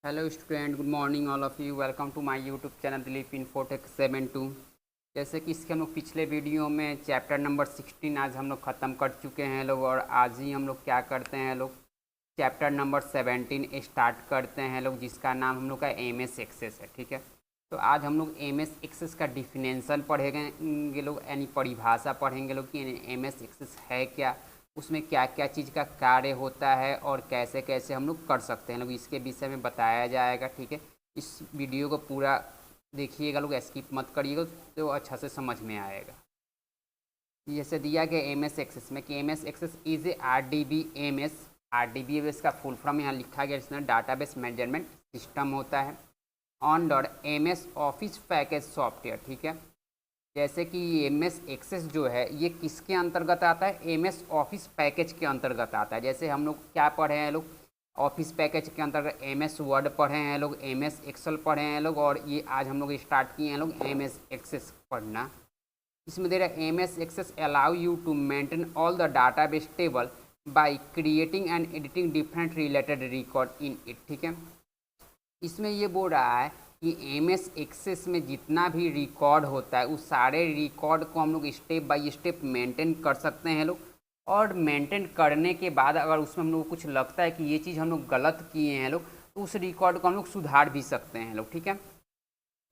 Hello student, good morning all of you. Welcome to my YouTube channel Dilip Infotech 72। जैसे कि इसके हम लोग पिछले वीडियो में चैप्टर नंबर 16 आज हम लोग ख़त्म कर चुके हैं लोग, और आज ही हम लोग क्या करते हैं लोग, चैप्टर नंबर 17 स्टार्ट करते हैं लोग, जिसका नाम हम लोग का एम एस एक्सेस है। ठीक है, तो आज हम लोग एम एस एक्सेस का डिफिनेंशन पढ़ेंगे लोग, यानी परिभाषा पढ़ेंगे लोग कि एम एस एक्सेस है क्या, उसमें क्या क्या चीज़ का कार्य होता है और कैसे कैसे हम लोग कर सकते हैं लोग, इसके विषय में बताया जाएगा। ठीक है, इस वीडियो को पूरा देखिएगा लोग, स्किप मत करिएगा, तो अच्छा से समझ में आएगा। जैसे दिया गया एम एस एक्सेस में कि M S access is a R D B M S. R D B M S का फुल फॉर्म यहाँ लिखा गया, इसमें डाटाबेस मैनेजमेंट सिस्टम होता है on dot M S office package software. ठीक है, जैसे कि एम एस एक्सेस जो है ये किसके अंतर्गत आता है, एम एस ऑफिस पैकेज के अंतर्गत आता है। जैसे हम लोग क्या पढ़े हैं लोग, ऑफिस पैकेज के अंतर्गत एम एस वर्ड पढ़े हैं लोग, एम एस एक्सेल पढ़े हैं लोग, और ये आज हम लोग स्टार्ट किए हैं लोग एम एस एक्सेस पढ़ना। इसमें दे रहा है M S access allow you to maintain all the database table by creating and editing different related record in it. ठीक है, इसमें ये बोल रहा है कि एम एस एक्सेस में जितना भी रिकॉर्ड होता है उस सारे रिकॉर्ड को हम लोग स्टेप बाय स्टेप मेंटेन कर सकते हैं लोग, और मेंटेन करने के बाद अगर उसमें हम लोग को कुछ लगता है कि ये चीज़ हम लोग गलत किए हैं लोग, तो उस रिकॉर्ड को हम लोग सुधार भी सकते हैं लोग। ठीक है,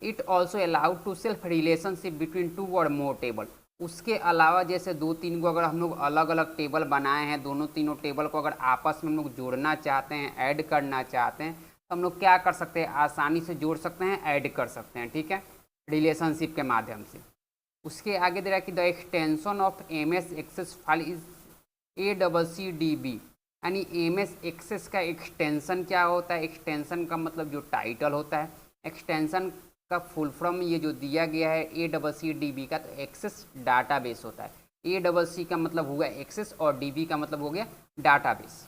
it also allow to self relationship between two और मोर टेबल। उसके अलावा जैसे दो तीन को अगर हम लोग अलग अलग टेबल बनाए हैं, दोनों तीनों टेबल को अगर आपस में हम लोग जोड़ना चाहते हैं, ऐड करना चाहते हैं, तो हम लोग क्या कर सकते हैं, आसानी से जोड़ सकते हैं, ऐड कर सकते हैं। ठीक है, रिलेशनशिप के माध्यम से। उसके आगे दे रहा है कि the extension of M S access file is a double C D B. यानी एम एस एक्सेस का एक्सटेंशन क्या होता है, एक्सटेंशन का मतलब जो टाइटल होता है, एक्सटेंशन का फुल फॉर्म ये जो दिया गया है a double C D B का, तो एक्सेस डाटाबेस होता है। ए डबल सी का मतलब हो गया एक्सेस और डी बी का मतलब हो गया डाटाबेस।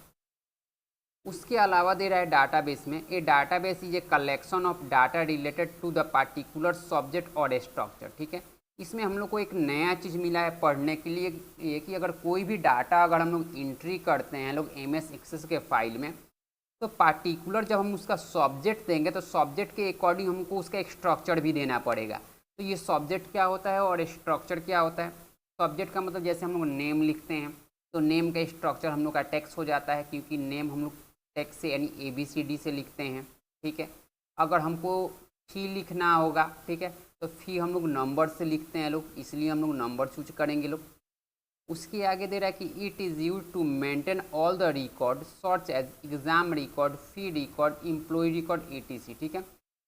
उसके अलावा दे रहा है डाटाबेस में, a database is a collection of data related to the particular subject और स्ट्रक्चर। ठीक है, इसमें हम लोग को एक नया चीज़ मिला है पढ़ने के लिए, ये कि अगर कोई भी डाटा अगर हम लोग एंट्री करते हैं लोग एम एस एक्सेस के फाइल में, तो पार्टिकुलर जब हम उसका सब्जेक्ट देंगे तो सब्जेक्ट के अकॉर्डिंग हमको उसका एक स्ट्रक्चर भी देना पड़ेगा। तो ये सब्जेक्ट क्या होता है और स्ट्रक्चर क्या होता है। सब्जेक्ट का मतलब जैसे हम लोग नेम लिखते हैं, तो नेम का स्ट्रक्चर हम लोग का टेक्स्ट हो जाता है, क्योंकि नेम हम लोग टेक्स्ट से यानी ए बी सी डी से लिखते हैं। ठीक है, अगर हमको फी लिखना होगा, ठीक है, तो फी हम लोग नंबर से लिखते हैं लोग, इसलिए हम लोग नंबर चूज करेंगे लोग। उसके आगे दे रहा है कि it is use to maintain all the record सॉर्च as exam record, fee record, employ record, etc. ठीक है,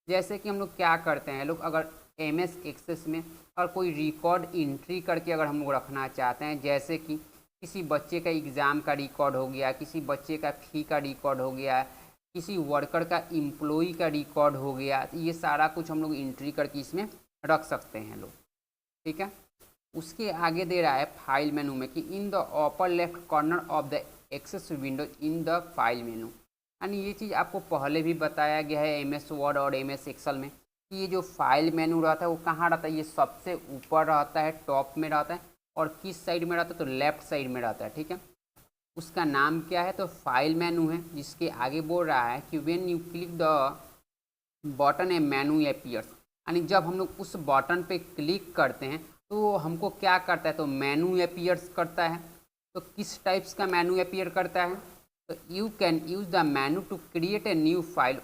जैसे कि हम लोग क्या करते हैं लोग, अगर एम एस एक्सेस में और कोई रिकॉर्ड एंट्री करके अगर हम लोग रखना चाहते हैं, जैसे कि किसी बच्चे का एग्ज़ाम का रिकॉर्ड हो गया, किसी बच्चे का फ़ी का रिकॉर्ड हो गया, किसी वर्कर का एम्प्लॉय का रिकॉर्ड हो गया, तो ये सारा कुछ हम लोग एंट्री करके इसमें रख सकते हैं लोग। ठीक है, उसके आगे दे रहा है फाइल मेनू में कि in the upper left corner of the access window in the file menu. यानी ये चीज़ आपको पहले भी बताया गया है एम एस वर्ड और एम एस एक्सेल में, कि ये जो फाइल मेनू रहता है वो कहाँ रहता है, ये सबसे ऊपर रहता है, टॉप में रहता है, और किस साइड में रहता है, तो लेफ्ट साइड में रहता है। ठीक है, उसका नाम क्या है, तो फाइल मेनू है। जिसके आगे बोल रहा है कि when you click the button A menu appears, यानी जब हम लोग उस बटन पे क्लिक करते हैं तो हमको क्या करता है, तो मेनू अपीयर्स करता है। तो किस टाइप्स का मेनू अपीयर करता है, तो you can use the menu to create a new file,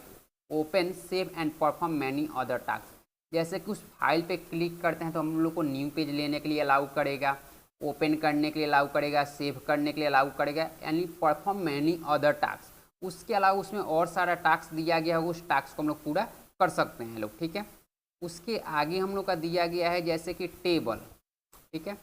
open, save and perform many other task. जैसे कि उस फाइल पे क्लिक करते हैं तो हम लोग को न्यू पेज लेने के लिए अलाउ करेगा, ओपन करने के लिए अलाउ करेगा, सेव करने के लिए अलाउ करेगा, यानी परफॉर्म मैनी अदर टास्क। उसके अलावा उसमें और सारा टास्क दिया गया है, उस टास्क को हम लोग पूरा कर सकते हैं लोग। ठीक है, उसके आगे हम लोग का दिया गया है जैसे कि टेबल। ठीक है,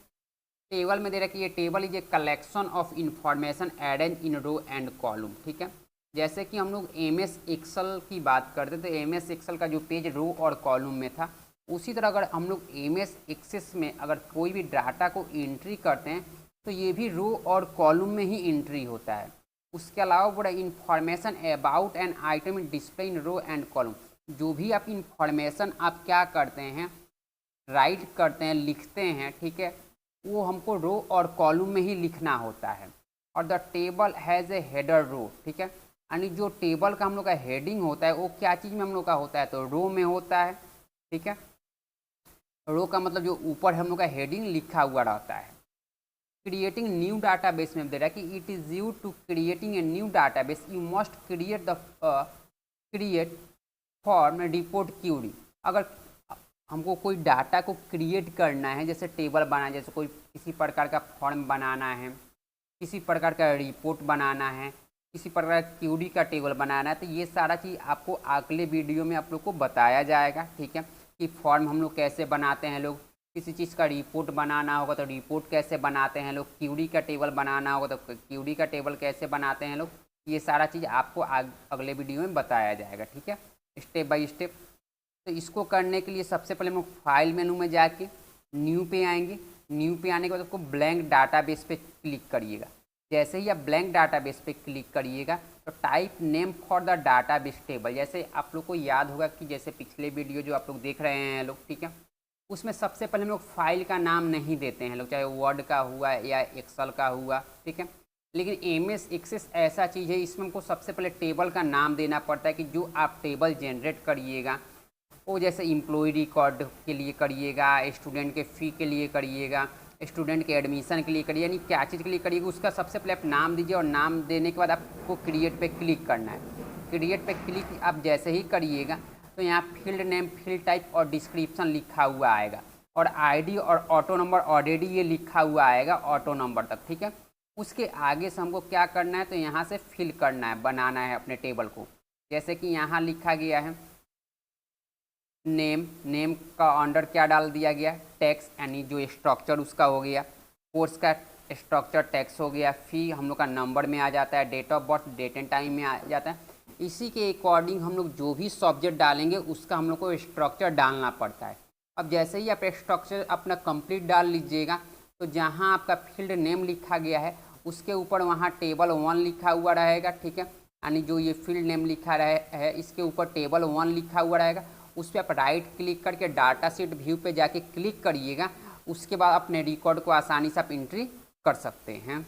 टेबल में दे रहा है कि ये table is a collection of information added in row and column. ठीक है, जैसे कि हम लोग एम एस एक्सेल की बात करते तो एम एस एक्सेल का जो पेज रो और कॉलम में था, उसी तरह अगर हम लोग एम एस एक्सेस में अगर कोई भी डाटा को एंट्री करते हैं तो ये भी रो और कॉलम में ही एंट्री होता है। उसके अलावा बड़ा information about an item display in row and column, जो भी आप इंफॉर्मेशन आप क्या करते हैं, राइट करते हैं, लिखते हैं, ठीक है, वो हमको रो और कॉलम में ही लिखना होता है। और the table has a header row. ठीक है, यानी जो टेबल का हम लोग का हेडिंग होता है वो क्या चीज़ में हम लोग का होता है, तो रो में होता है। ठीक है, रो का मतलब जो ऊपर हम लोग का हेडिंग लिखा हुआ रहता है। क्रिएटिंग न्यू डाटाबेस में दे रहा है कि it is you to creating a new database you must create the create form report query. अगर हमको कोई डाटा को क्रिएट करना है, जैसे टेबल बनाना, जैसे कोई किसी प्रकार का फॉर्म बनाना है, किसी प्रकार का रिपोर्ट बनाना है, किसी प्रकार का क्यूरी का टेबल बनाना है, तो ये सारा चीज़ आपको अगले वीडियो में आप लोग को बताया जाएगा। ठीक है, कि फॉर्म हम लोग कैसे बनाते हैं, लोग किसी चीज़ का रिपोर्ट बनाना होगा तो रिपोर्ट कैसे बनाते हैं लोग, क्यूरी का टेबल बनाना होगा तो क्यूरी का टेबल कैसे बनाते हैं लोग, ये सारा चीज़ आपको अगले वीडियो में बताया जाएगा। ठीक है, स्टेप बाय स्टेप। तो इसको करने के लिए सबसे पहले हम लोग फाइल मेनू में जाके न्यू पे आएंगे। न्यू पे आने के बाद आपको ब्लैंक डाटाबेस पे क्लिक करिएगा। जैसे ही आप ब्लैंक डाटाबेस पे क्लिक करिएगा तो type name for the database table. जैसे आप लोग को याद होगा कि जैसे पिछले वीडियो जो आप लोग देख रहे हैं लोग, ठीक है, उसमें सबसे पहले हम लोग फाइल का नाम नहीं देते हैं लोग, चाहे वर्ड का हुआ या एक्सेल का हुआ। ठीक है, लेकिन एमएस एक्सेस ऐसा चीज़ है, इसमें हमको सबसे पहले टेबल का नाम देना पड़ता है कि जो आप टेबल जनरेट करिएगा वो जैसे इम्प्लॉय रिकॉर्ड के लिए करिएगा, स्टूडेंट के फ़ी के लिए करिएगा, स्टूडेंट के एडमिशन के लिए करिए, यानी क्या चीज़ के लिए करिएगा उसका सबसे पहले आप नाम दीजिए। और नाम देने के बाद आपको क्रिएट पे क्लिक करना है। क्रिएट पे क्लिक आप जैसे ही करिएगा तो यहाँ फील्ड नेम, फील्ड टाइप और डिस्क्रिप्शन लिखा हुआ आएगा, और आईडी और ऑटो नंबर ऑलरेडी ये लिखा हुआ आएगा ऑटो नंबर तक। ठीक है, उसके आगे से हमको क्या करना है, तो यहाँ से फिल करना है, बनाना है अपने टेबल को। जैसे कि यहाँ लिखा गया है नेम, नेम का अंडर क्या डाल दिया गया, टैक्स, यानी जो स्ट्रक्चर उसका हो गया, कोर्स का स्ट्रक्चर टैक्स हो गया, फ़ी हम लोग का नंबर में आ जाता है, date of birth date and time में आ जाता है। इसी के अकॉर्डिंग हम लोग जो भी सब्जेक्ट डालेंगे उसका हम लोग को स्ट्रक्चर डालना पड़ता है। अब जैसे ही आप स्ट्रक्चर अपना कंप्लीट डाल लीजिएगा तो जहाँ आपका फील्ड नेम लिखा गया है उसके ऊपर वहाँ टेबल 1 लिखा हुआ रहेगा। ठीक है, यानी जो ये फील्ड नेम लिखा है इसके ऊपर टेबल 1 लिखा हुआ रहेगा। उस पर आप राइट क्लिक करके डाटा शीट व्यू पे जाके क्लिक करिएगा। उसके बाद अपने रिकॉर्ड को आसानी से आप एंट्री कर सकते हैं।